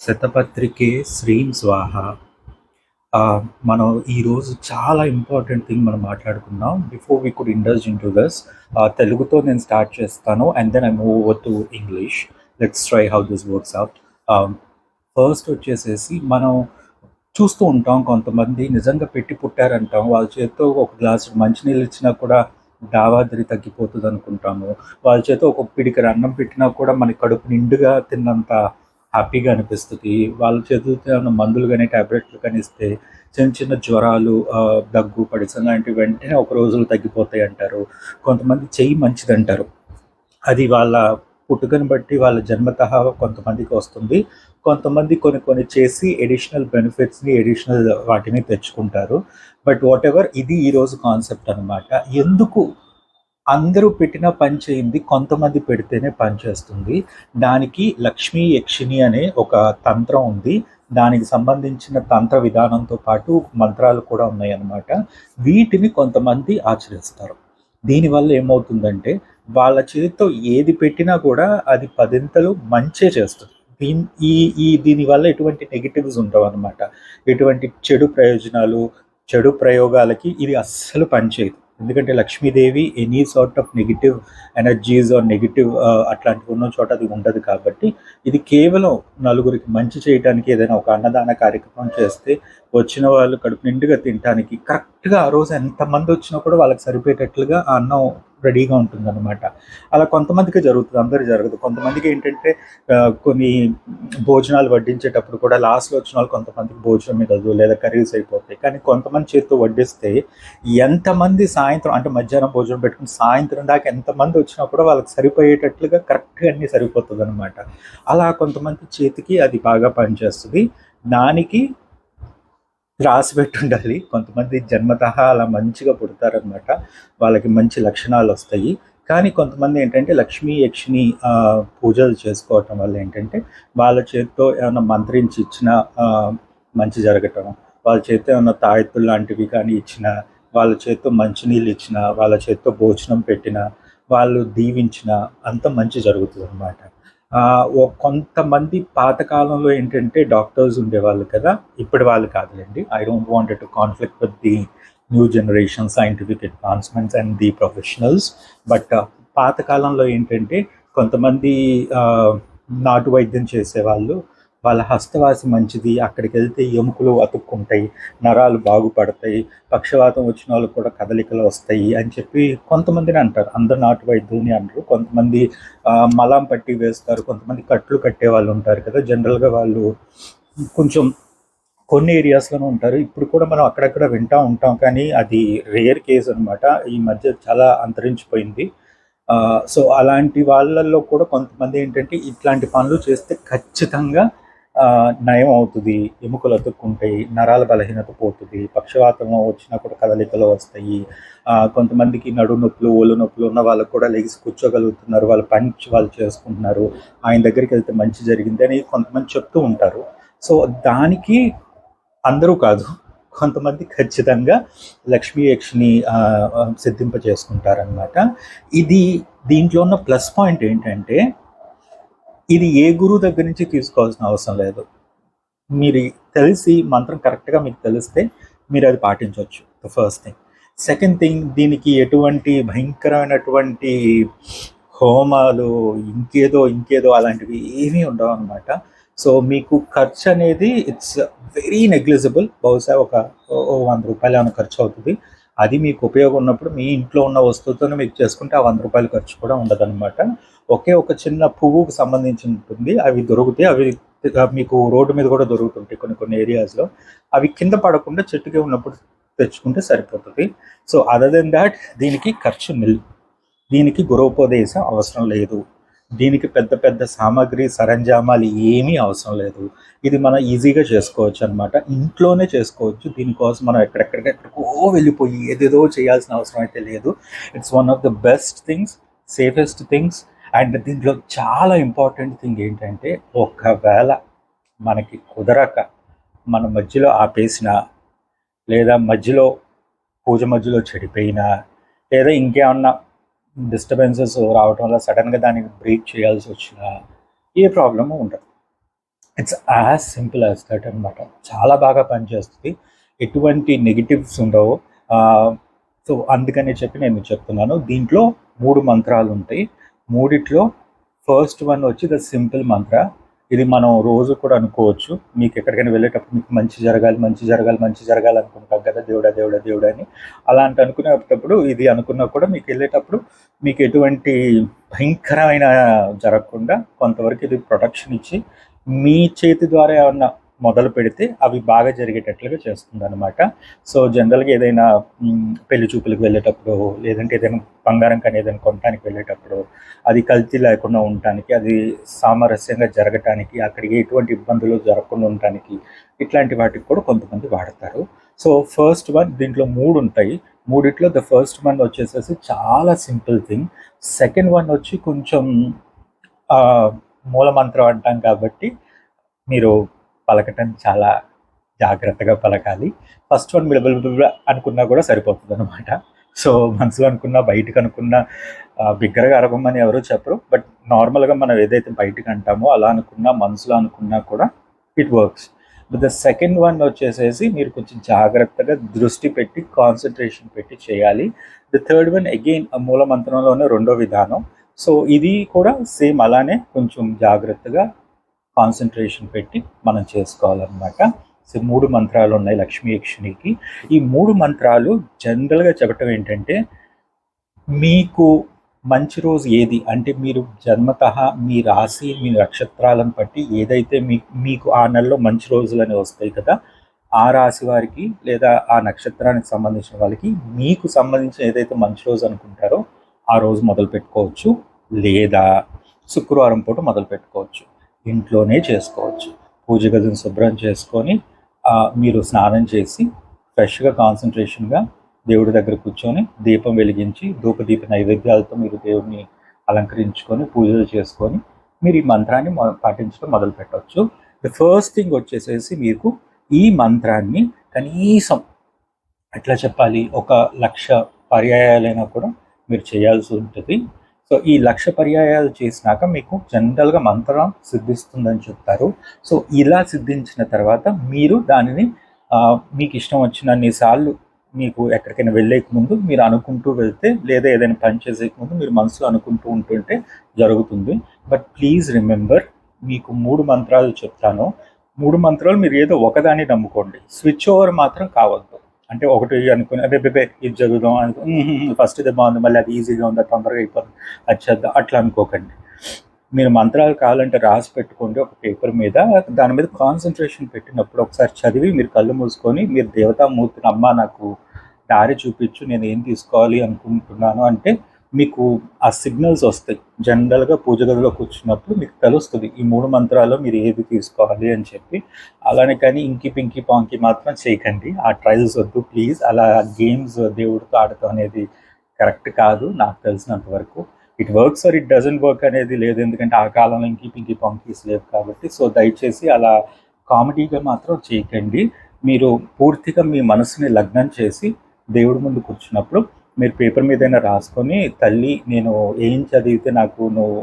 శతపత్రికే శ్రీం స్వాహ. మనం ఈరోజు చాలా ఇంపార్టెంట్ థింగ్ మనం మాట్లాడుకుందాం. Before we could indulge in to this, తెలుగుతో నేను స్టార్ట్ చేస్తాను and then I move over to English. Let's try how this works out. First వచ్చేసేసి మనం చూస్తూ ఉంటాం, కొంతమంది నిజంగా పెట్టి పుట్టారంటాం, వాళ్ళ చేతితో ఒక గ్లాసు మంచినీళ్ళు ఇచ్చినా కూడా దావాదిరి తగ్గిపోతుంది అనుకుంటాము. వాళ్ళ చేతితో ఒక పిడికెడు అన్నం పెట్టినా కూడా మనకి కడుపు నిండుగా తిన్నంత హ్యాపీగా అనిపిస్తుంది. వాళ్ళ చేతులతో ఏమైనా మందులు కానీ ట్యాబ్లెట్లు కానీ ఇస్తే చిన్న చిన్న జ్వరాలు, దగ్గు, పడిసం లాంటివి వెంటనే ఒక రోజులో తగ్గిపోతాయి అంటారు. కొంతమంది చెయ్యి మంచిదంటారు. అది వాళ్ళ పుట్టుకను బట్టి వాళ్ళ జన్మతః కొంతమందికి వస్తుంది. కొంతమంది కొన్ని కొన్ని చేసి ఎడిషనల్ బెనిఫిట్స్ని, ఎడిషనల్ వాటిని తెచ్చుకుంటారు. బట్ వాట్ ఎవర్, ఇది ఈరోజు కాన్సెప్ట్ అనమాట. ఎందుకు అందరూ పెట్టిన పని చేయింది కొంతమంది పెడితేనే పని చేస్తుంది. దానికి లక్ష్మీ యక్షిణి అనే ఒక తంత్రం ఉంది. దానికి సంబంధించిన తంత్ర విధానంతో పాటు మంత్రాలు కూడా ఉన్నాయన్నమాట. వీటిని కొంతమంది ఆచరిస్తారు. దీనివల్ల ఏమవుతుందంటే వాళ్ళ చేతితో ఏది పెట్టినా కూడా అది పదింతలు మంచే చేస్తుంది. దీనివల్ల ఎటువంటి నెగిటివ్స్ ఉండవు అనమాట. ఎటువంటి చెడు ప్రయోజనాలు, చెడు ప్రయోగాలకి ఇది అస్సలు పనిచేయదు. ఎందుకంటే Lakshmidevi any sort of negative energies or negative అట్లాంటివి ఉన్న చోట అది ఉండదు. కాబట్టి ఇది కేవలం నలుగురికి మంచి చేయడానికి, ఏదైనా ఒక అన్నదాన కార్యక్రమం చేస్తే వచ్చిన వాళ్ళు కడుపు నిండుగా తినడానికి, కరెక్ట్గా ఆ రోజు ఎంతమంది వచ్చినా కూడా వాళ్ళకి సరిపోయేటట్లుగా ఆ అన్నం రెడీగా ఉంటుందన్నమాట. అలా కొంతమందికి జరుగుతుంది, అందరికీ జరగదు. కొంతమందికి ఏంటంటే కొన్ని భోజనాలు వడ్డించేటప్పుడు కూడా లాస్ట్లో వచ్చిన వాళ్ళు కొంతమందికి భోజనం మిగలదు, లేదా కర్రీస్ అయిపోతాయి. కానీ కొంతమంది చేతితో వడ్డిస్తే ఎంతమంది సాయంత్రం అంటే మధ్యాహ్నం భోజనం పెట్టుకుని సాయంత్రం దాకా ఎంతమంది వచ్చినా కూడా వాళ్ళకి సరిపోయేటట్లుగా కరెక్ట్గా అన్నీ సరిపోతుంది అనమాట. అలా కొంతమంది చేతికి అది బాగా పనిచేస్తుంది. దానికి రాసి పెట్టి ఉండాలి. కొంతమంది జన్మతః అలా మంచిగా పుడతారనమాట, వాళ్ళకి మంచి లక్షణాలు వస్తాయి. కానీ కొంతమంది ఏంటంటే లక్ష్మీ యక్షిని పూజలు చేసుకోవటం వల్ల ఏంటంటే వాళ్ళ చేతితో ఏమైనా మంత్రించి ఇచ్చిన మంచి జరగటం, వాళ్ళ చేతితో ఏమైనా తాయెత్తులు లాంటివి కానీ ఇచ్చిన, వాళ్ళ చేతితో మంచినీళ్ళు ఇచ్చిన, వాళ్ళ చేతితో భోజనం పెట్టిన, వాళ్ళు దీవించిన అంత మంచి జరుగుతుంది అనమాట. కొంతమంది పాతకాలంలో ఏంటంటే డాక్టర్స్ ఉండేవాళ్ళు కదా, ఇప్పటి వాళ్ళు కాదులేండి. I don't wanted to conflict with the new generation scientific advancements and the professionals. But పాతకాలంలో ఏంటంటే కొంతమంది నాటు వైద్యం చేసేవాళ్ళు, వాళ్ళ హస్తవాసి మంచిది, అక్కడికి వెళ్తే ఎముకలు అతుక్కుంటాయి, నరాలు బాగుపడతాయి, పక్షవాతం వచ్చిన వాళ్ళకు కూడా కదలికలు వస్తాయి అని చెప్పి కొంతమందిని అంటారు. అందరు నాటు వైద్యుని అంటారు. కొంతమంది మలం పట్టి వేస్తారు, కొంతమంది కట్లు కట్టే వాళ్ళు ఉంటారు కదా. జనరల్గా వాళ్ళు కొంచెం కొన్ని ఏరియాస్లోనే ఉంటారు. ఇప్పుడు కూడా మనం అక్కడక్కడ వింటూ ఉంటాం, కానీ అది రేర్ కేస్ అనమాట. ఈ మధ్య చాలా అంతరించిపోయింది. సో అలాంటి వాళ్ళల్లో కూడా కొంతమంది ఏంటంటే ఇట్లాంటి పనులు చేస్తే ఖచ్చితంగా నయం అవుతుంది, ఎముకలు అతుక్కుంటాయి, నరాల బలహీనత పోతుంది, పక్షవాతం వచ్చినా కూడా కదలికలు వస్తాయి. కొంతమందికి నడు నొప్పులు, ఒళ్ళు నొప్పులు ఉన్న వాళ్ళకు కూడా లెగిసి కూర్చోగలుగుతున్నారు, వాళ్ళ పని వాళ్ళు చేసుకుంటున్నారు, ఆయన దగ్గరికి వెళ్తే మంచి జరిగింది అని కొంతమంది చెప్తూ ఉంటారు. సో దానికి అందరూ కాదు, కొంతమంది ఖచ్చితంగా లక్ష్మీ యక్షిని సిద్ధింప చేసుకుంటారనమాట. దీంట్లో ఉన్న ప్లస్ పాయింట్ ఏంటంటే ఇది ఏ గురువు దగ్గర నుంచి తీసుకోవాల్సిన అవసరం లేదు. మీరు తెలిసి మంత్రం కరెక్ట్గా మీకు తెలిస్తే మీరు అది పాటించవచ్చు, the first thing. Second thing, దీనికి ఎటువంటి భయంకరమైనటువంటి హోమాలు, ఇంకేదో అలాంటివి ఏమీ ఉండవు అనమాట. సో మీకు ఖర్చు అనేది ఇట్స్ వెరీ నెగ్లిజిబుల్. బహుశా ఒక 100 రూపాయలు ఏమైనా ఖర్చు అవుతుంది. అది మీకు ఉపయోగం ఉన్నప్పుడు మీ ఇంట్లో ఉన్న వస్తువుతోనే మీకు చేసుకుంటే ఆ 100 రూపాయలు ఖర్చు కూడా ఉండదన్నమాట. ఒకే ఒక చిన్న పువ్వుకు సంబంధించి ఉంటుంది, అవి దొరుకుతాయి. అవి మీకు రోడ్డు మీద కూడా దొరుకుతుంటాయి కొన్ని ఏరియాస్లో. అవి కింద పడకుండా చెట్టుకే ఉన్నప్పుడు తెచ్చుకుంటే సరిపోతుంది. సో అదర్ దెన్ దాట్ దీనికి ఖర్చు నిల్. దీనికి గురోపదేశం అవసరం లేదు. దీనికి పెద్ద పెద్ద సామాగ్రి, సరంజామాలు ఏమీ అవసరం లేదు. ఇది మనం ఈజీగా చేసుకోవచ్చు అనమాట, ఇంట్లోనే చేసుకోవచ్చు. దీనికోసం మనం ఎక్కడికో వెళ్ళిపోయి ఏదేదో చేయాల్సిన అవసరం అయితే లేదు. It's one of the best things, safest things. And దీంట్లో చాలా ఇంపార్టెంట్ థింగ్ ఏంటంటే, ఒకవేళ మనకి కుదరక మన మధ్యలో ఆపేసిన, లేదా పూజ మధ్యలో చెడిపోయినా, లేదా ఇంకేమన్నా డిస్టర్బెన్సెస్ రావటం వల్ల సడన్గా దానికి బ్రేక్ చేయాల్సి వచ్చినా ఏ ప్రాబ్లము ఉండదు. It's as simple as that అనమాట. చాలా బాగా పనిచేస్తుంది. ఎటువంటి నెగిటివ్స్ ఉండవు. సో అందుకని చెప్పి నేను చెప్తున్నాను. దీంట్లో 3 మంత్రాలు ఉంటాయి. మూడిట్లో ఫస్ట్ వన్ వచ్చి ద సింపుల్ మంత్ర. ఇది మనం రోజు కూడా అనుకోవచ్చు. మీకు ఎక్కడికైనా వెళ్ళేటప్పుడు మీకు మంచి జరగాలి, మంచి జరగాలి, మంచి జరగాలి అనుకుంటాం కదా, దేవుడా దేవుడా దేవుడా అని. అలాంటి అనుకునేటప్పుడు ఇది అనుకున్నా కూడా మీకు వెళ్ళేటప్పుడు మీకు ఎటువంటి భయంకరమైన జరగకుండా కొంతవరకు ఇది ప్రొటెక్షన్ ఇచ్చి మీ చేతి ద్వారా ఏమన్నా మొదలు పెడితే అవి బాగా జరిగేటట్లుగా చేస్తుంది అనమాట. సో జనరల్గా ఏదైనా పెళ్లి చూపులకు వెళ్ళేటప్పుడు, లేదంటే ఏదైనా బంగారం కానీ ఏదైనా కొనడానికి వెళ్ళేటప్పుడు అది కల్తీ లేకుండా ఉండటానికి, అది సామరస్యంగా జరగటానికి, అక్కడికి ఎటువంటి ఇబ్బందులు జరగకుండా ఉండటానికి, ఇట్లాంటి వాటికి కూడా కొంతమంది వాడతారు. సో ఫస్ట్ వన్, దీంట్లో 3 ఉంటాయి. మూడిట్లో ద ఫస్ట్ వన్ వచ్చేసేసి చాలా సింపుల్ థింగ్. సెకండ్ వన్ వచ్చి కొంచెం మూలమంత్రం అంటాం కాబట్టి మీరు పలకటం చాలా జాగ్రత్తగా పలకాలి. ఫస్ట్ వన్ బిలబిల అనుకున్నా కూడా సరిపోతుంది అనమాట. సో మనసులో అనుకున్నా, బయటకు అనుకున్నా, బిగ్గరగా అరగమని ఎవరూ చెప్పరు. బట్ నార్మల్గా మనం ఏదైతే బయటకు అంటామో అలా అనుకున్నా, మనసులో అనుకున్నా కూడా it works. But the second one వచ్చేసేసి మీరు కొంచెం జాగ్రత్తగా దృష్టి పెట్టి, కాన్సన్ట్రేషన్ పెట్టి చేయాలి. ద థర్డ్ వన్ అగైన్ మూలమంత్రంలోనే రెండో విధానం. సో ఇది కూడా సేమ్ అలానే కొంచెం జాగ్రత్తగా కాన్సన్ట్రేషన్ పెట్టి మనం చేసుకోవాలన్నమాట. సో 3 మంత్రాలు ఉన్నాయి లక్ష్మీ యక్షిణికి. ఈ 3 మంత్రాలు జనరల్గా చెప్పటం ఏంటంటే, మీకు మంచి రోజు ఏది అంటే మీరు జన్మతః మీ రాశి, మీ నక్షత్రాలను బట్టి ఏదైతే మీకు ఆ నెలలో మంచి రోజులని వస్తాయి కదా, ఆ రాశి వారికి లేదా ఆ నక్షత్రానికి సంబంధించిన వాళ్ళకి మీకు సంబంధించిన ఏదైతే మంచి రోజు అనుకుంటారో ఆ రోజు మొదలు పెట్టుకోవచ్చు, లేదా శుక్రవారం పూట మొదలు పెట్టుకోవచ్చు. ఇంట్లోనే చేసుకోవచ్చు. పూజ గదిని శుభ్రం చేసుకొని మీరు స్నానం చేసి ఫ్రెష్గా కాన్సన్ట్రేషన్గా దేవుడి దగ్గర కూర్చొని దీపం వెలిగించి ధూపదీప నైవేద్యాలతో మీరు దేవుడిని అలంకరించుకొని పూజలు చేసుకొని మీరు ఈ మంత్రాన్ని పాటించడం మొదలు పెట్టవచ్చు. ద ఫస్ట్ థింగ్ వచ్చేసేసి మీకు ఈ మంత్రాన్ని కనీసం ఎట్లా చెప్పాలి, 1,00,000 పర్యాయాలైనా కూడా మీరు చేయాల్సి ఉంటుంది. సో ఈ 1,00,000 పర్యాయాలు చేసినాక మీకు జనరల్గా మంత్రం సిద్ధిస్తుందని చెప్తారు. సో ఇలా సిద్ధించిన తర్వాత మీరు దానిని మీకు ఇష్టం వచ్చినన్ని సార్లు మీకు ఎక్కడికైనా వెళ్ళేక ముందు మీరు అనుకుంటూ వెళ్తే, లేదా ఏదైనా పని చేసేక ముందు మీరు మనసులో అనుకుంటూ ఉంటుంటే జరుగుతుంది. బట్ ప్లీజ్ రిమెంబర్, మీకు 3 మంత్రాలు చెప్తాను. 3 మంత్రాలు మీరు ఏదో ఒకదాన్ని నమ్ముకోండి. స్విచ్ ఓవర్ మాత్రం కావద్దు. అంటే ఒకటి అనుకుని అదే ఇది చదువుదాం అనుకో, ఫస్ట్ ఇది బాగుంది, మళ్ళీ అది ఈజీగా ఉందా, తొందరగా అయిపోతుంది, అది చేద్దాం అట్లా అనుకోకండి. మీరు మంత్రాలు కావాలంటే రాసి పెట్టుకోండి ఒక పేపర్ మీద. దాని మీద కాన్సన్ట్రేషన్ పెట్టినప్పుడు ఒకసారి చదివి మీరు కళ్ళు మూసుకొని మీరు దేవతామూర్తిని, అమ్మ నాకు దారి చూపించు, నేను ఏం తీసుకోవాలి అనుకుంటున్నాను అంటే మీకు ఆ సిగ్నల్స్ వస్తాయి. జనరల్గా పూజ గదిలో కూర్చున్నప్పుడు మీకు తెలుస్తుంది ఈ 3 మంత్రాల్లో మీరు ఏది తీసుకోవాలి అని చెప్పి. అలానే కానీ ఇంకి పింకి పాంకి మాత్రం చేయకండి. ఆ ట్రయల్స్ వద్దు ప్లీజ్. అలా గేమ్స్ దేవుడితో ఆడటం అనేది కరెక్ట్ కాదు నాకు తెలిసినంత వరకు. It works or it doesn't work అనేది లేదు, ఎందుకంటే ఆ కాలంలో ఇంకి పింకి పాంకీస్ లేవు కాబట్టి. సో దయచేసి అలా కామెడీగా మాత్రం చేయకండి. మీరు పూర్తిగా మీ మనసుని లగ్నం చేసి దేవుడి ముందు కూర్చున్నప్పుడు మీరు పేపర్ మీదైనా రాసుకొని, తల్లి నేను ఏం చదివితే నాకు నువ్వు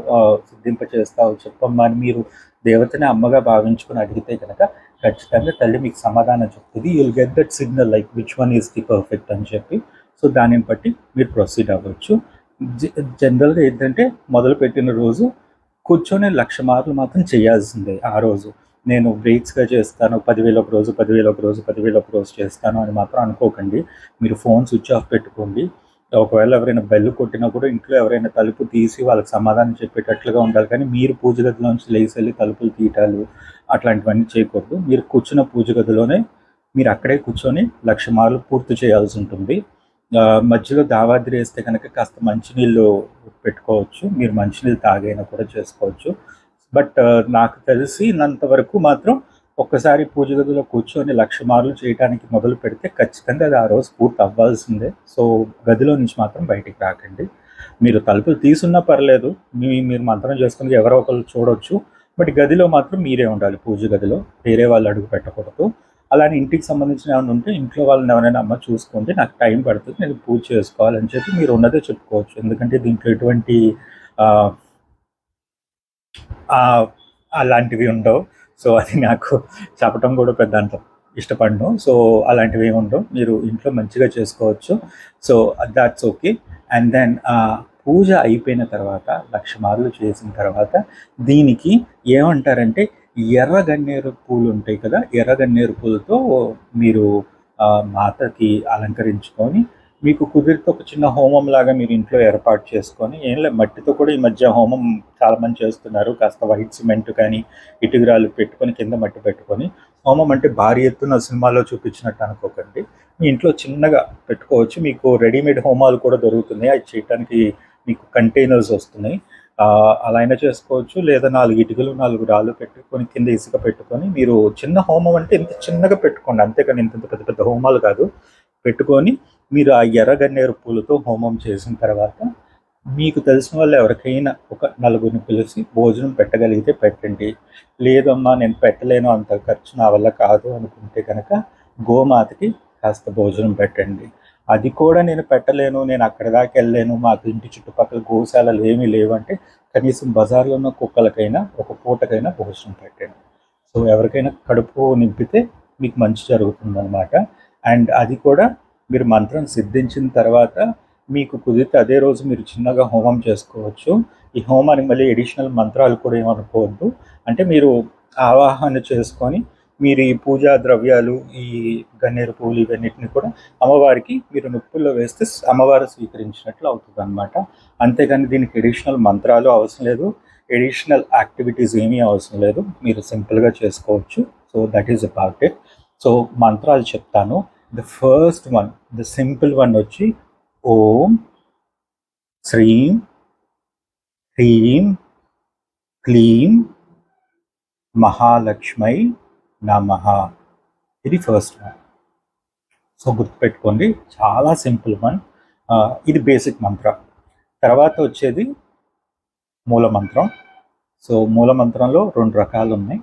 సిద్ధింప చేస్తావు చెప్పమ్మా అని మీరు దేవతని అమ్మగా భావించుకొని అడిగితే కనుక ఖచ్చితంగా తల్లి మీకు సమాధానం చెప్తుంది. You'll get that signal like which one is the perfect అని చెప్పి. సో దానిని బట్టి మీరు ప్రొసీడ్ అవ్వచ్చు. జనరల్గా ఏంటంటే మొదలుపెట్టిన రోజు కూర్చొని 1,00,000 మార్లు మాత్రం చేయాల్సిందే. ఆ రోజు నేను బ్రేక్స్గా చేస్తాను, 10,000 ఒక రోజు, 10,000 ఒక రోజు, 10,000 ఒక రోజు చేస్తాను అని మాత్రం అనుకోకండి. మీరు ఫోన్ స్విచ్ ఆఫ్ పెట్టుకోండి. ఒకవేళ ఎవరైనా బెల్ కొట్టినా కూడా ఇంట్లో ఎవరైనా తలుపు తీసి వాళ్ళకి సమాధానం చెప్పేటట్లుగా ఉండాలి. కానీ మీరు పూజ గదిలోంచి లేచి వెళ్ళి తలుపులు తీయటాలు అట్లాంటివన్నీ చేయకూడదు. మీరు కూర్చున్న పూజ గదిలోనే మీరు అక్కడే కూర్చొని 1,00,000 మార్లు పూర్తి చేయాల్సి ఉంటుంది. మధ్యలో దావాద్రి వేస్తే కనుక కాస్త మంచినీళ్ళు పెట్టుకోవచ్చు. మీరు మంచినీళ్ళు తాగైనా కూడా చేసుకోవచ్చు. బట్ నాకు తెలిసినంత వరకు మాత్రం ఒక్కసారి పూజ గదిలో కూర్చొని 1,00,000 మార్లు చేయడానికి మొదలు పెడితే ఖచ్చితంగా అది ఆ రోజు పూర్తి అవ్వాల్సిందే. సో గదిలో నుంచి మాత్రం బయటికి రాకండి. మీరు తలుపులు తీసున్నా పర్లేదు, మీరు మంత్రం చేసుకుని ఎవరో ఒకరు చూడవచ్చు. బట్ గదిలో మాత్రం మీరే ఉండాలి. పూజ గదిలో వేరే వాళ్ళు అడుగు పెట్టకూడదు. అలానే ఇంటికి సంబంధించిన ఏమైనా ఉంటే ఇంట్లో వాళ్ళని ఎవరైనా అమ్మ చూసుకోండి, నాకు టైం పడుతుంది, నేను పూజ చేసుకోవాలని చెప్పి మీరు ఉన్నదే చెప్పుకోవచ్చు. ఎందుకంటే దీంట్లో ఎటువంటి అలాంటివి ఉండవు. సో అది నాకు చెప్పడం కూడా పెద్ద అంత ఇష్టపడను. సో అలాంటివి ఏమి ఉండవు, మీరు ఇంట్లో మంచిగా చేసుకోవచ్చు. So that's okay. And then puja అయిపోయిన తర్వాత 1,00,000 మార్లు చేసిన తర్వాత దీనికి ఏమంటారంటే ఎర్ర గన్నేరు పూలు ఉంటాయి కదా, ఎర్ర గన్నేరు పూలతో మీరు మాతకి అలంకరించుకొని, మీకు కుదిరితే ఒక చిన్న హోమం లాగా మీరు ఇంట్లో ఏర్పాటు చేసుకొని, ఏం లేదు మట్టితో కూడా ఈ మధ్య హోమం చాలామంది చేస్తున్నారు. కాస్త వైట్ సిమెంట్ కానీ ఇటుకరాలు పెట్టుకొని కింద మట్టి పెట్టుకొని హోమం అంటే భారీ ఎత్తున సినిమాలో చూపించినట్టు అనుకోకండి. మీ ఇంట్లో చిన్నగా పెట్టుకోవచ్చు. మీకు రెడీమేడ్ హోమాలు కూడా దొరుకుతున్నాయి, అవి చేయడానికి మీకు కంటైనర్స్ వస్తున్నాయి. అలా అయినా చేసుకోవచ్చు. లేదా 4 ఇటుకలు 4 రాళ్ళు పెట్టుకొని కింద ఇసుక పెట్టుకొని మీరు చిన్న హోమం అంటే ఇంత చిన్నగా పెట్టుకోండి, అంతేకాని ఇంత పెద్ద పెద్ద హోమాలు కాదు. పెట్టుకొని మీరు ఆ ఎర్ర గన్నేరు పూలతో హోమం చేసిన తర్వాత మీకు తెలిసిన వాళ్ళు ఎవరికైనా ఒక 4 పిలిచి భోజనం పెట్టగలిగితే పెట్టండి. లేదమ్మా నేను పెట్టలేను, అంత ఖర్చు నా వల్ల కాదు అనుకుంటే కనుక గోమాతకి కాస్త భోజనం పెట్టండి. అది కూడా నేను పెట్టలేను, నేను అక్కడి దాకా వెళ్ళలేను, మాకు ఇంటి చుట్టుపక్కల గోశాలలు ఏమీ లేవంటే కనీసం బజార్లో ఉన్న కుక్కలకైనా ఒక పూటకైనా భోజనం పెట్టండి. సో ఎవరికైనా కడుపు నింపితే మీకు మంచి జరుగుతుందన్నమాట. అండ్ అది కూడా మీరు మంత్రం సిద్ధించిన తర్వాత మీకు కుదిరితే అదే రోజు మీరు చిన్నగా హోమం చేసుకోవచ్చు. ఈ హోమానికి మళ్ళీ ఎడిషనల్ మంత్రాలు కూడా ఏమనుకోవద్దు. అంటే మీరు ఆవాహన చేసుకొని మీరు ఈ పూజా ద్రవ్యాలు, ఈ గన్నేరు పూలు ఇవన్నిటిని కూడా అమ్మవారికి మీరు నొప్పుల్లో వేస్తే అమ్మవారు స్వీకరించినట్లు అవుతుంది అనమాట. అంతేగాని దీనికి ఎడిషనల్ మంత్రాలు అవసరం లేదు, ఎడిషనల్ యాక్టివిటీస్ ఏమీ అవసరం లేదు, మీరు సింపుల్గా చేసుకోవచ్చు. So that is about it. So మంత్రాలు చెప్తాను. The first one, the simple one వచ్చి ఓం శ్రీం హ్రీం క్లీం మహాలక్ష్మై నమః. ఇది ఫస్ట్ వన్. సో గుర్తుపెట్టుకోండి, చాలా సింపుల్ వన్. ఇది బేసిక్ మంత్ర. తర్వాత వచ్చేది మూల మంత్రం. సో మూల మంత్రంలో 2 రకాలు ఉన్నాయి.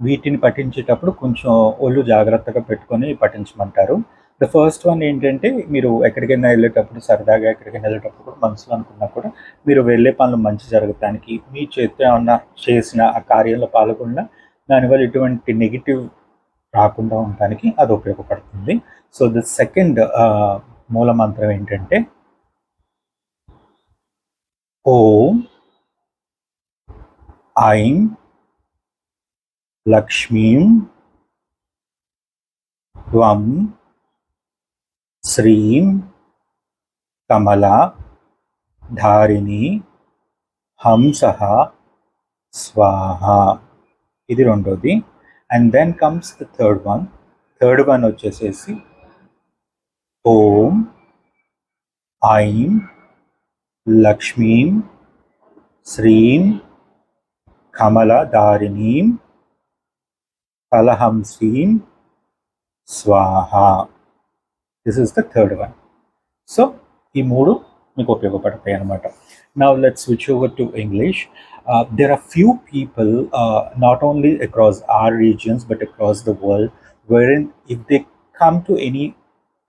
వీటిని పఠించేటప్పుడు కొంచెం ఒళ్ళు జాగ్రత్తగా పెట్టుకొని పఠించమంటారు. ద ఫస్ట్ వన్ ఏంటంటే, మీరు ఎక్కడికైనా వెళ్ళేటప్పుడు, సరదాగా ఎక్కడికైనా వెళ్ళేటప్పుడు కూడా మనసులో అనుకున్నా కూడా మీరు వెళ్ళే పనులు మంచి జరగటానికి, మీ చేతితో ఏమన్నా చేసిన ఆ కార్యంలో పాల్గొన్న దానివల్ల ఎటువంటి నెగిటివ్ రాకుండా ఉండటానికి అది ఉపయోగపడుతుంది. సో ద సెకండ్ మూల మంత్రం ఏంటంటే ఓం ఐం లక్ష్మీం త్వం శ్రీం కమలా ధారిణి హంసః స్వాహ. ఇది రెండోది. And then comes the third one. Third one వచ్చేసేసి ఓం ఐం లక్ష్మీం శ్రీం కమలధారిణీం కలహంసీం స్వాహ. This is the third one. So ఈ మూడు మీకు ఉపయోగపడతాయి అన్నమాట. Now let's switch over to English. There are few people, not only across our regions but across the world, wherein if they come to any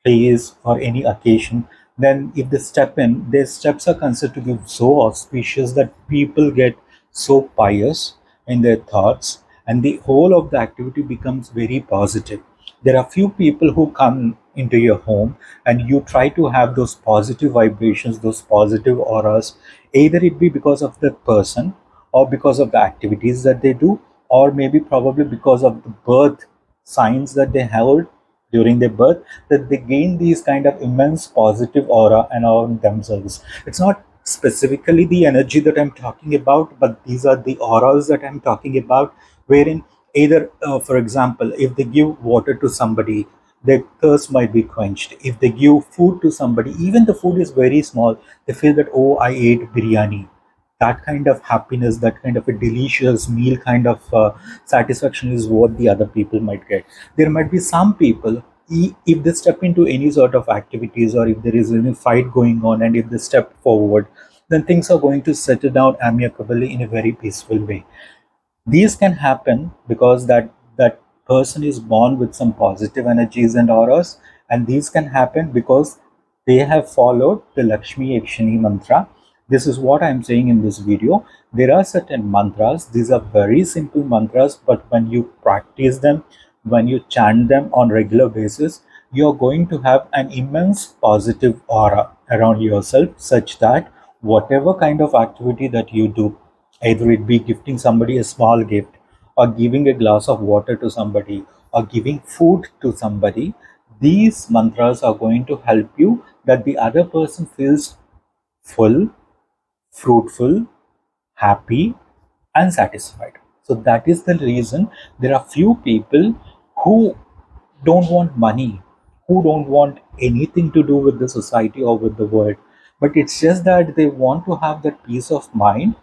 place or any occasion, then if they step in, their steps are considered to be so auspicious that people get so pious in their thoughts, and the whole of the activity becomes very positive. There are few people who come into your home and you try to have those positive vibrations, those positive auras. Either it be because of the person, or because of the activities that they do, or maybe probably because of the birth signs that they held during their birth, that they gain these kind of immense positive aura and on themselves. It's not specifically the energy that I'm talking about, but these are the auras that I'm talking about, wherein either for example, if they give water to somebody, their thirst might be quenched. If they give food to somebody, even the food is very small, they feel that, oh, I ate biryani. That kind of happiness, that kind of a delicious meal kind of satisfaction is what the other people might get. There might be some people, if they step into any sort of activities, or if there is any fight going on, and if they step forward, then things are going to settle down amicably in a very peaceful way. These can happen because that person is born with some positive energies and auras, and these can happen because they have followed the Lakshmi Yakshini mantra. This is what I'm saying in this video. There are certain mantras. These are very simple mantras, but when you practice them, when you chant them on regular basis, you're going to have an immense positive aura around yourself, such that whatever kind of activity that you do, either it be gifting somebody a small gift, or giving a glass of water to somebody, or giving food to somebody, these mantras are going to help you that the other person feels full, fruitful, happy, and satisfied. So that is the reason there are few people who don't want money, who don't want anything to do with the society or with the world. But it's just that they want to have that peace of mind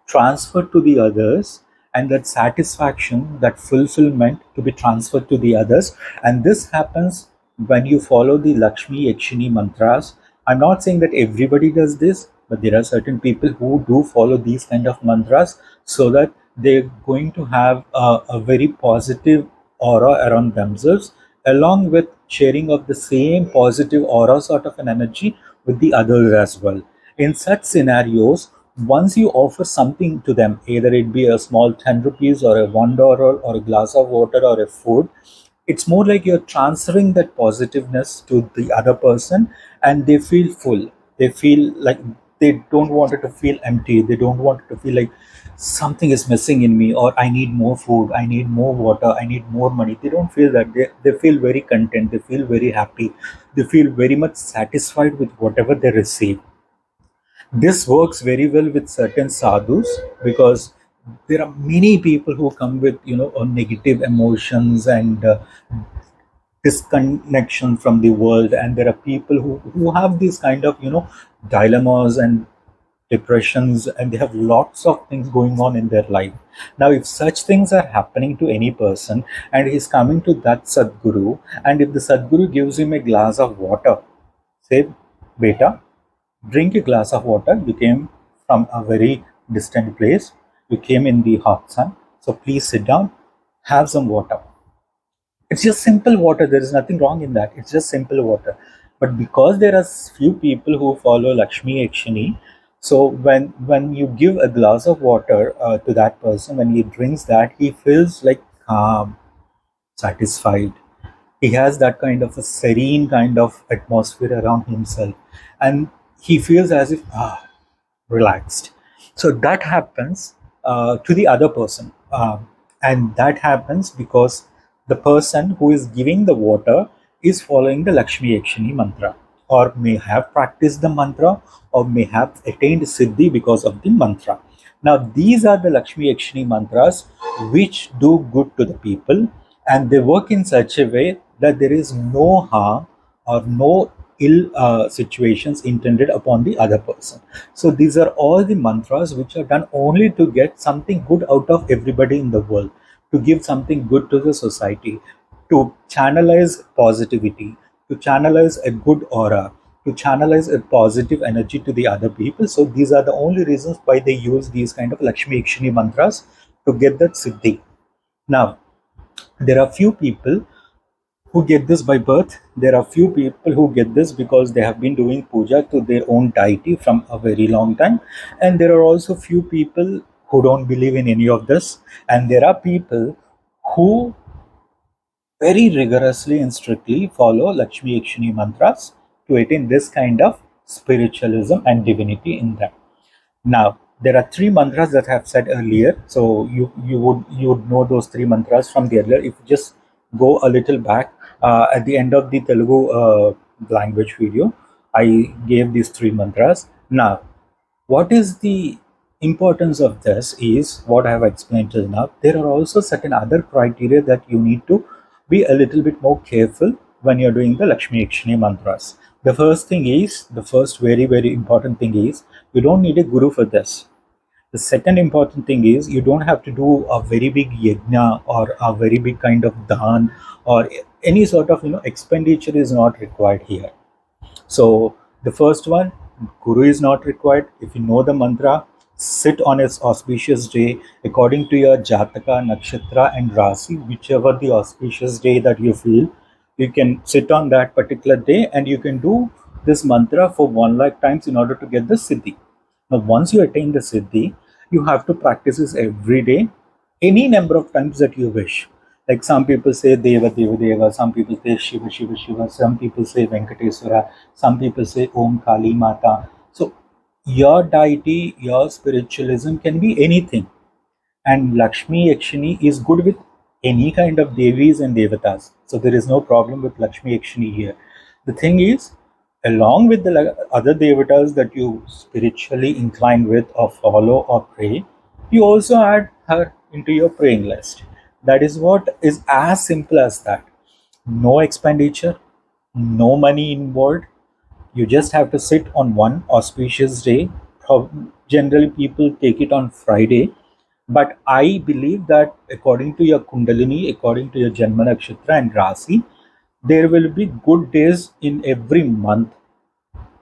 transferred to the others, and that satisfaction, that fulfillment to be transferred to the others. And this happens when you follow the Lakshmi Yakshini mantras. I'm not saying that everybody does this, but there are certain people who do follow these kind of mantras, so that they're going to have a very positive aura around themselves, along with sharing of the same positive aura sort of an energy with the others as well. In such scenarios, once you offer something to them, either it be a small 10 rupees or a $1 or a glass of water or a food, it's more like you're transferring that positiveness to the other person, and they feel full. They feel like they don't want it to feel empty. They don't want it to feel like something is missing in me, or I need more food, I need more water, I need more money. They don't feel that. They feel very content, they feel very happy, they feel very much satisfied with whatever they receive. This works very well with certain sadhus, because there are many people who come with negative emotions and disconnection from the world, and there are people who have these kind of dilemmas and depressions, and they have lots of things going on in their life. Now, if such things are happening to any person, and he's coming to that Sadguru, and if the Sadguru gives him a glass of water, say, beta, drink a glass of water. You came from a very distant place, you came in the hot sun, so please sit down, have some water. It's just simple water. There is nothing wrong in that. It's just simple water. But because there are few people who follow Lakshmi Akshini, so when you give a glass of water to that person, when he drinks that, he feels like calm, satisfied. He has that kind of a serene kind of atmosphere around himself, and he feels as if relaxed. So that happens to the other person, and that happens because the person who is giving the water is following the Lakshmi Yakshini mantra, or may have practiced the mantra, or may have attained Siddhi because of the mantra. Now, these are the Lakshmi Yakshini mantras which do good to the people, and they work in such a way that there is no harm or no ill situations intended upon the other person. So these are all the mantras which are done only to get something good out of everybody in the world, to give something good to the society, to channelize positivity, to channelize a good aura, to channelize a positive energy to the other people. So these are the only reasons why they use these kind of Lakshmi Ikshini mantras to get that siddhi. Now, there are few people who get this by birth. There are few people who get this because they have been doing puja to their own deity from a very long time. And there are also few people who don't believe in any of this. And there are people who very rigorously and strictly follow Lakshmi Yakshini mantras to attain this kind of spiritualism and divinity in them. Now, there are three mantras that I have said earlier. So you would know those three mantras from the earlier. If you just go a little back at the end of the Telugu language video, I gave these three mantras. Now, what is the importance of this is what I have explained till now. There are also certain other criteria that you need to be a little bit more careful when you're doing the Lakshmi Yakshini mantras. The first thing is, the first very, very important thing is, you don't need a guru for this. The second important thing is, you don't have to do a very big yajna or a very big kind of dhan, or any sort of expenditure is not required here. So the first one, guru is not required. If you know the mantra, sit on its auspicious day according to your jataka, nakshatra, and rasi, whichever the auspicious day that you feel. You can sit on that particular day and you can do this mantra for 1 lakh times in order to get the siddhi. Now, once you attain the Siddhi, you have to practice this every day, any number of times that you wish. Like some people say Deva Deva Deva, some people say Shiva Shiva Shiva, some people say Venkateswara, some people say Om Kali Mata. So your deity, your spiritualism can be anything. And Lakshmi Yakshini is good with any kind of Devis and Devatas. So there is no problem with Lakshmi Yakshini here. The thing is, along with the other Devatas that you spiritually incline with or follow or pray, you also add her into your praying list. That is what is as simple as that. No expenditure, no money involved. You just have to sit on one auspicious day. Generally, people take it on Friday, but I believe that according to your Kundalini, according to your Janma Nakshatra and Rasi, there will be good days in every month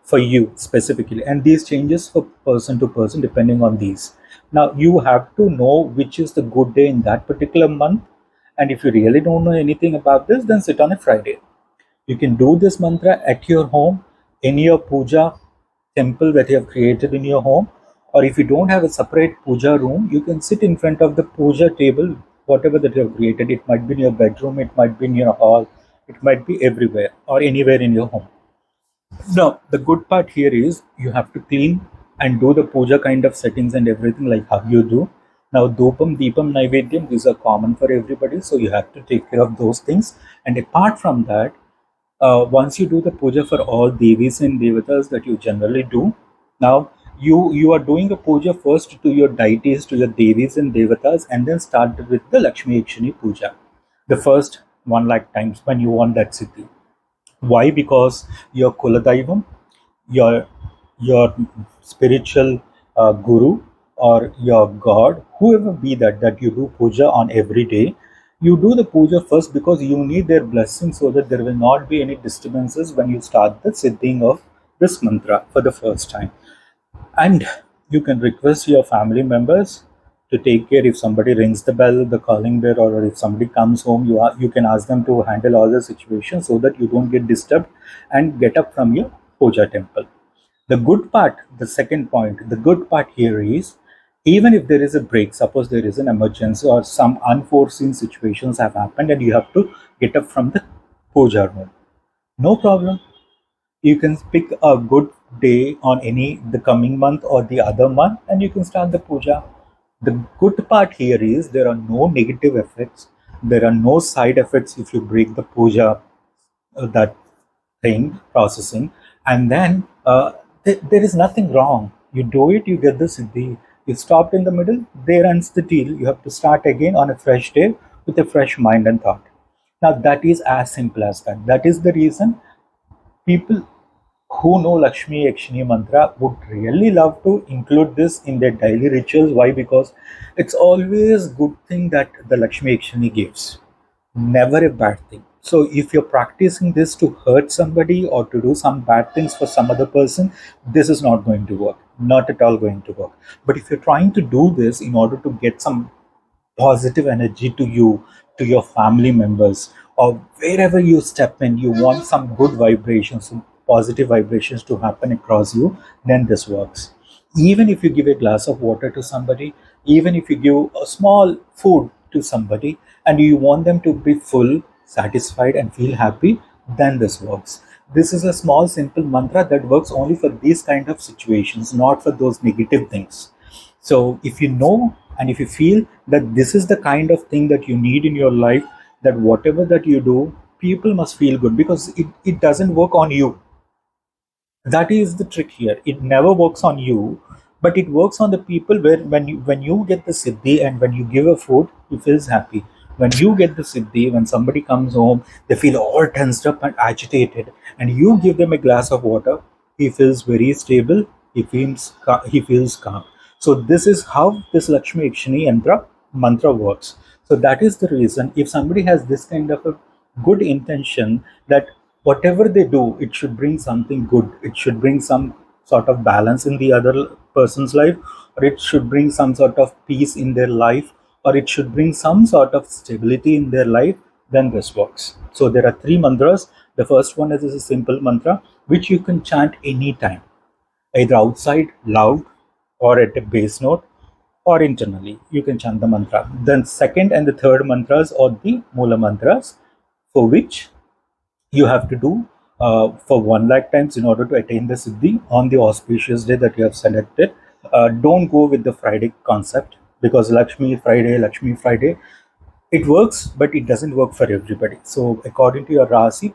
for you specifically, and these changes for person to person depending on these. Now you have to know which is the good day in that particular month, and if you really don't know anything about this, then sit on a Friday. You can do this mantra at your home, in your puja temple that you have created in your home, or if you don't have a separate puja room, you can sit in front of the puja table, whatever that you have created. It might be in your bedroom, it might be in your hall, it might be everywhere or anywhere in your home. Now, the good part here is you have to clean and do the puja kind of settings and everything like how you do. Now, Dupam, Deepam, Naivedyam, these are common for everybody, so you have to take care of those things. And apart from that, once you do the puja for all Devis and Devatas that you generally do, now you are doing a puja first to your deities, to your Devis and Devatas, and then start with the Lakshmi Yakshini puja, the first 1 lakh times when you want that siddhi. Why? Because your Kuladaivam, your your spiritual guru or your God, whoever be that you do puja on every day, you do the puja first because you need their blessing so that there will not be any disturbances when you start the siddhing of this mantra for the first time. And you can request your family members to take care. If somebody rings the bell, the calling bell, or if somebody comes home, you can ask them to handle all the situations so that you don't get disturbed and get up from your puja temple. The good part, the second point, the good part here is, even if there is a break, suppose there is an emergency or some unforeseen situations have happened and you have to get up from the puja room, no problem. You can pick a good day on any the coming month or the other month and you can start the puja. The good part here is there are no negative effects, there are no side effects if you break the puja, that thing processing, and then there is nothing wrong. You do it, you get the siddhi. You stopped in the middle, there ends the deal. You have to start again on a fresh day with a fresh mind and thought. Now that is as simple as that. That is the reason people who know Lakshmi Yakshini mantra would really love to include this in their daily rituals. Why? Because it's always good thing that the Lakshmi Yakshini gives, never a bad thing. So if you're practicing this to hurt somebody or to do some bad things for some other person, this is not going to work, not at all going to work. But if you're trying to do this in order to get some positive energy to you, to your family members, or wherever you step in, you want some good vibrations, some positive vibrations to happen across you, then this works. Even if you give a glass of water to somebody, even if you give a small food to somebody, and you want them to be full, satisfied, and feel happy, then this works. This is a small, simple mantra that works only for these kind of situations, not for those negative things. So if you know and if you feel that this is the kind of thing that you need in your life, that whatever that you do, people must feel good, because it doesn't work on you. That is the trick here. It never works on you, but it works on the people, where when you get the siddhi and when you give a food, he feels happy. When you get the siddhi, when somebody comes home, they feel all tensed up and agitated, and you give them a glass of water, he feels very stable, he feels calm. So this is how this Lakshmi Yakshini mantra works. So that is the reason, if somebody has this kind of a good intention, that whatever they do, it should bring something good, it should bring some sort of balance in the other person's life, or it should bring some sort of peace in their life, or it should bring some sort of stability in their life, then this works. So there are three mantras. The first one is a simple mantra which you can chant anytime, either outside loud, or at a base note or internally. You can chant the mantra. Then second and the third mantras or the Mula mantras, for which you have to do for 1 lakh times in order to attain the Siddhi on the auspicious day that you have selected. Don't go with the Friday concept, because Lakshmi Friday, it works, but it doesn't work for everybody. So according to your Rasi,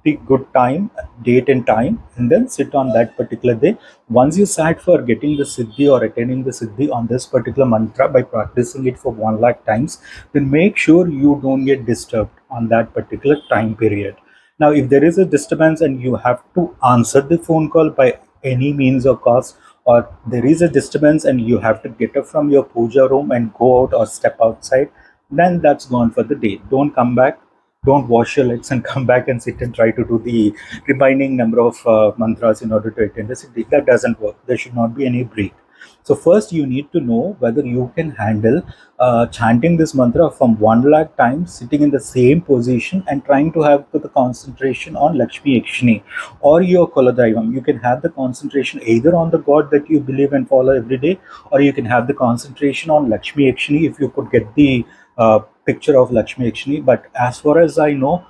pick good time, date and time, and then sit on that particular day. Once you sat for getting the Siddhi or attaining the Siddhi on this particular mantra by practicing it for 1 lakh times, then make sure you don't get disturbed on that particular time period. Now, if there is a disturbance and you have to answer the phone call by any means or cause, or there is a disturbance and you have to get up from your puja room and go out or step outside, then that's gone for the day. Don't come back. Don't wash your legs and come back and sit and try to do the remaining number of mantras in order to attend the siddhi. That doesn't work. There should not be any break. So first you need to know whether you can handle chanting this mantra from 1 lakh times, sitting in the same position and trying to have the concentration on Lakshmi Yakshini or your Kuladaivam. You can have the concentration either on the god that you believe and follow every day, or you can have the concentration on Lakshmi Yakshini if you could get the picture of Lakshmi Yakshini. But as far as I know,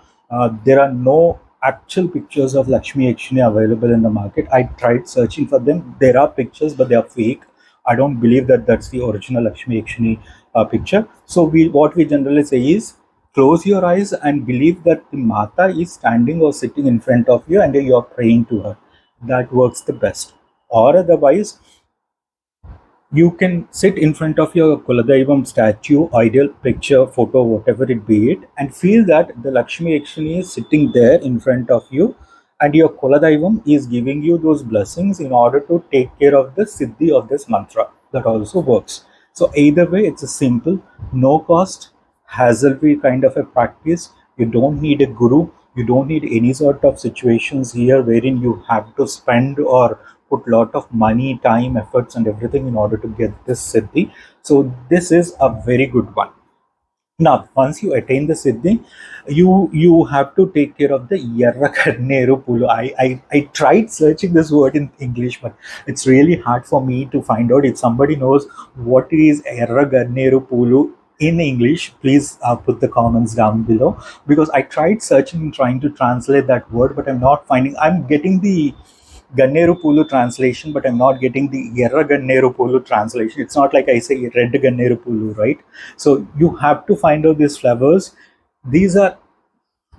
there are no actual pictures of Lakshmi Yakshini available in the market. I tried searching for them. There are pictures, but they are fake. I don't believe that that's the original Lakshmi Yakshini picture. So what we generally say is, close your eyes and believe that the Mata is standing or sitting in front of you and you are praying to her. That works the best. Or otherwise, you can sit in front of your Kuladaivam statue, ideal picture, photo, whatever it be it, and feel that the Lakshmi Yakshini is sitting there in front of you, and your Kuladaivam is giving you those blessings in order to take care of the Siddhi of this mantra. That also works. So either way, it's a simple, no cost, hassle-free kind of a practice. You don't need a guru. You don't need any sort of situations here wherein you have to spend or put lot of money, time, efforts and everything in order to get this siddhi. So this is a very good one. Now, once you attain the siddhi, you have to take care of the Yerra Kanneru Pulu. I tried searching this word in English, but it's really hard for me to find out. If somebody knows what is Yerra Kanneru Pulu in English, please put the comments down below, because I tried searching and trying to translate that word, but I'm not finding. I'm getting the Ganneru Pulu translation, but I'm not getting the Yerra Ganneru Pulu translation. It's not like I say red Ganneru Pulu, right? So you have to find out these flowers. These are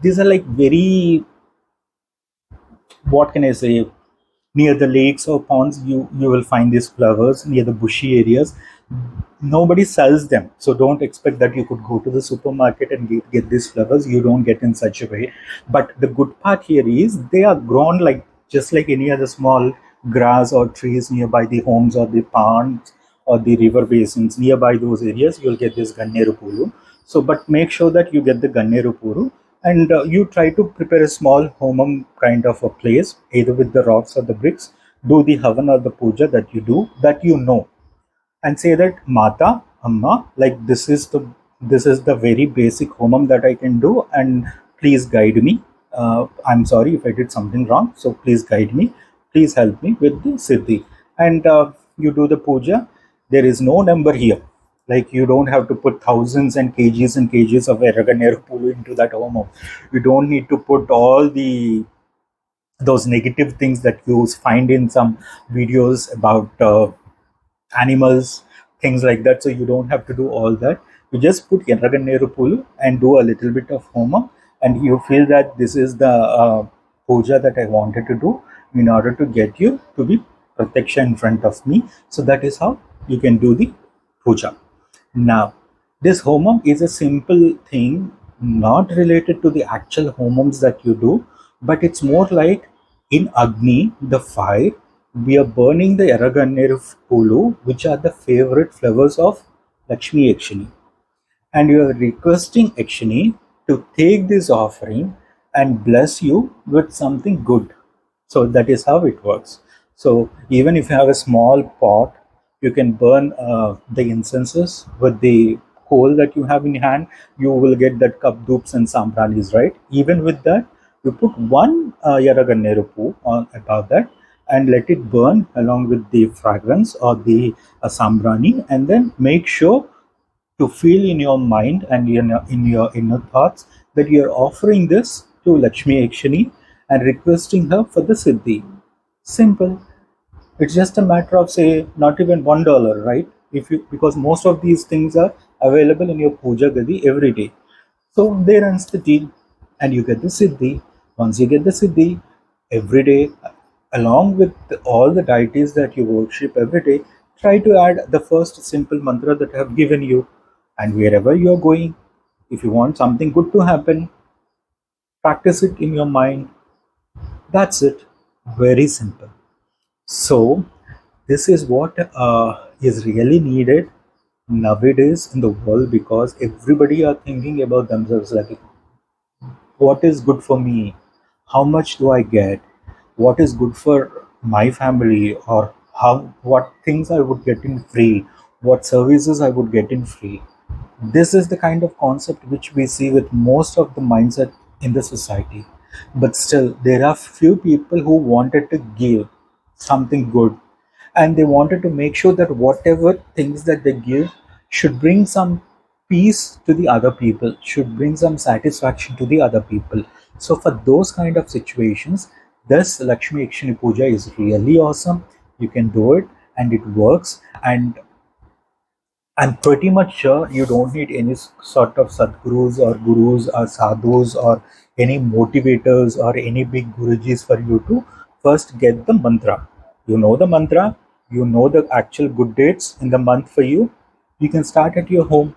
like very, what can I say, near the lakes or ponds. You will find these flowers near the bushy areas. Nobody sells them, so don't expect that you could go to the supermarket and get these flowers. You don't get in such a way. But the good part here is they are grown like just like any other small grass or trees nearby the homes or the ponds or the river basins. Nearby those areas you'll get this Ganneru Pulu. So but make sure that you get the Ganneru Pulu, and you try to prepare a small homam kind of a place, either with the rocks or the bricks. Do the havan or the puja that you do, that you know, and say that Mata, Amma, like this is the very basic homam that I can do, and please guide me. I'm sorry if I did something wrong, so please guide me. Please help me with the siddhi. And you do the puja. There is no number here. Like you don't have to put thousands and kgs of Eraganer Pulu into that homam. You don't need to put all those negative things that you find in some videos about animals, things like that. So you don't have to do all that. You just put Yanraganneru Pulu and do a little bit of Homa, and you feel that this is the puja that I wanted to do in order to get you to be protection in front of me. So that is how you can do the puja. Now, this homam is a simple thing, not related to the actual homams that you do, but it's more like in Agni, the fire, we are burning the Eraganneru Pulu, which are the favorite flowers of Lakshmi Yakshini. And you are requesting Yakshini to take this offering and bless you with something good. So that is how it works. So even if you have a small pot, you can burn the incenses with the coal that you have in hand. You will get that cup dupes and sampranis, right? Even with that, you put one Yaraganneru on above that, and let it burn along with the fragrance or the sambrani, and then make sure to feel in your mind and in your inner thoughts that you're offering this to Lakshmi Akshini and requesting her for the Siddhi. Simple. It's just a matter of, say, not even $1, right? If you, because most of these things are available in your puja gadi every day. So there ends the deal, and you get the siddhi. Once you get the siddhi, every day, along with all the deities that you worship every day, try to add the first simple mantra that I have given you. And wherever you are going, if you want something good to happen, practice it in your mind. That's it. Very simple. So, this is what is really needed nowadays in the world, because everybody are thinking about themselves like, what is good for me, how much do I get, what is good for my family, or how, what things I would get in free, what services I would get in free. This is the kind of concept which we see with most of the mindset in the society. But still, there are few people who wanted to give something good, and they wanted to make sure that whatever things that they give should bring some peace to the other people, should bring some satisfaction to the other people. So for those kind of situations, this Lakshmi Akshini Puja is really awesome. You can do it and it works. And I'm pretty much sure you don't need any sort of Sadgurus or Gurus or Sadhus or any motivators or any big Gurujis for you to first get the mantra. You know the mantra, you know the actual good dates in the month for you. You can start at your home.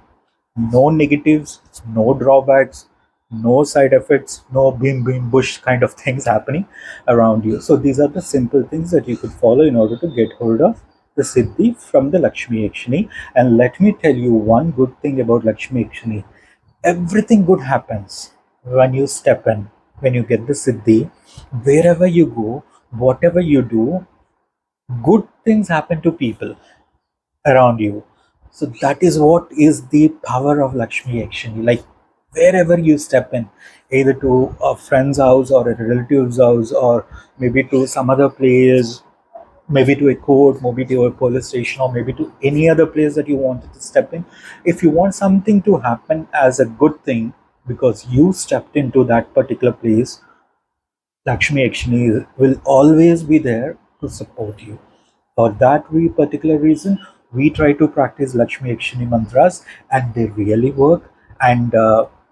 No negatives, no drawbacks, no side effects, no beam beam bush kind of things happening around you. So these are the simple things that you could follow in order to get hold of the Siddhi from the Lakshmi Akshini. And let me tell you one good thing about Lakshmi Akshini. Everything good happens when you step in, when you get the Siddhi. Wherever you go, whatever you do, good things happen to people around you. So that is what is the power of Lakshmi Akshini. Like wherever you step in, either to a friend's house or a relative's house, or maybe to some other place, maybe to a court, maybe to a police station, or maybe to any other place that you wanted to step in. If you want something to happen as a good thing because you stepped into that particular place, Lakshmi Akshini will always be there to support you. For that particular reason, we try to practice Lakshmi Akshini mantras, and they really work, and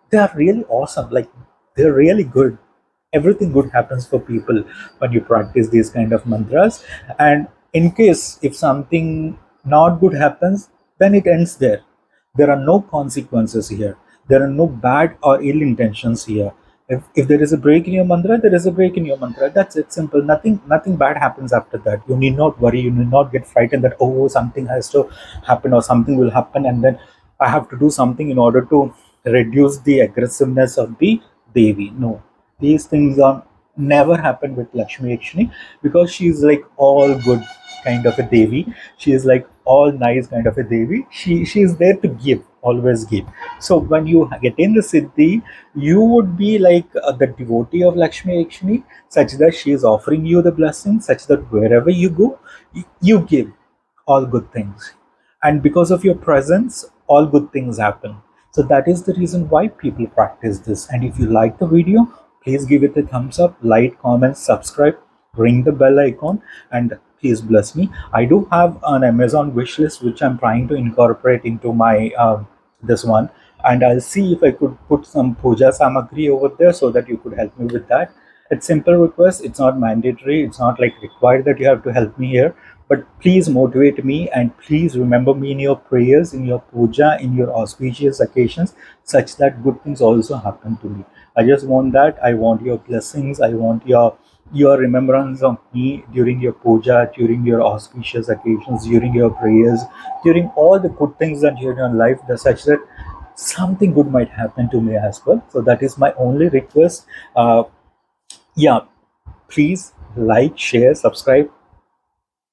they are really awesome. Like they're really good. Everything good happens for people when you practice these kind of mantras. And in case if something not good happens, then it ends there. There are no consequences here. There are no bad or ill intentions here. If there is a break in your mantra, there is a break in your mantra. That's it, simple. Nothing bad happens after that. You need not worry. You need not get frightened that, oh, something has to happen or something will happen, and then I have to do something in order to reduce the aggressiveness of the Devi. No, these things are never happen with Lakshmi Akshini, because she's like all good kind of a Devi. She is like all nice kind of a Devi. She is there to give, always give. So when you get in the Siddhi, you would be like the devotee of Lakshmi Akshini, such that she is offering you the blessing, such that wherever you go, you give all good things. And because of your presence, all good things happen. So that is the reason why people practice this. And if you like the video, please give it a thumbs up, like, comment, subscribe, ring the bell icon, and please bless me. I do have an Amazon wish list which I'm trying to incorporate into my this one, and I'll see if I could put some puja samagri over there so that you could help me with that. It's simple request. It's not mandatory. It's not like required that you have to help me here. But please motivate me, and please remember me in your prayers, in your puja, in your auspicious occasions, such that good things also happen to me. I just want that. I want your blessings. I want your remembrance of me during your puja, during your auspicious occasions, during your prayers, during all the good things that you have in life, such that something good might happen to me as well. So that is my only request. Yeah, please like, share, subscribe,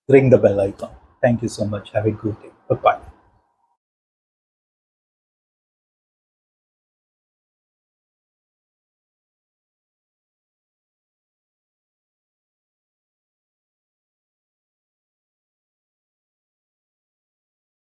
ring the bell icon. Thank you so much. Have a good day. Bye bye.